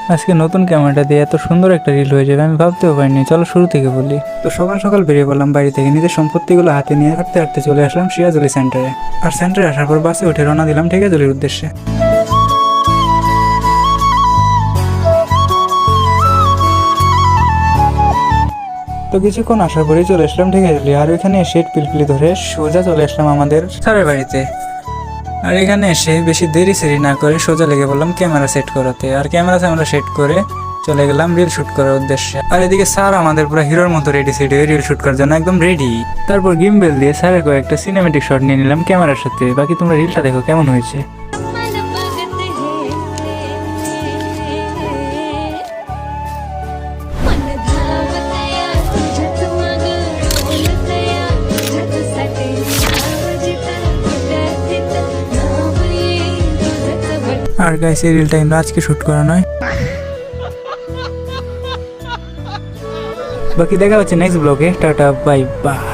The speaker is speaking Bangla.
আজকে নতুন ক্যামেরাটা দিয়ে এত সুন্দর একটা রিল হয়ে যাবে আমি ভাবতেও পারিনি। চলো শুরু থেকে বলি। তো সকাল সকাল বেরিয়ে পড়লাম বাড়ি থেকে, নিজের সম্পত্তিগুলো হাতে নিয়ে হাঁটতে হাঁটতে চলে আসলাম সিরাজুলি সেন্টারে। আর সেন্টারে আসার পর বাসে উঠে রওনা দিলাম ঢেকিয়াজুলির উদ্দেশ্যে। তো কিছুক্ষণ আসার পরেই চলে আসলাম ঢেকিয়াজুলি। আর ওইখানে এসে পিলপিলি ধরে সোজা চলে আসলাম আমাদের স্যারের বাড়িতে। আর এখানে এসে বেশি দেরি সেরি না করে সোজা লেগে বললাম ক্যামেরা সেট করাতে। আর ক্যামেরা সেট করে চলে গেলাম রিল শুট করার উদ্দেশ্যে। আর এদিকে স্যার আমাদের পুরো হিরোর মতো রেডি সেট হয়ে রিল শুট করার জন্য একদম রেডি। তারপর গিম্বেল দিয়ে স্যারের কয়েকটা সিনেমেটিক শট নিয়ে নিলাম ক্যামেরার সাথে। বাকি তোমরা রিলটা দেখো কেমন হয়েছে। আর গাইস এই রিলটা কিন্তু আজকে শুট করা নয়। বাকি দেখা হচ্ছে নেক্সট ব্লগে। Tata bye bye.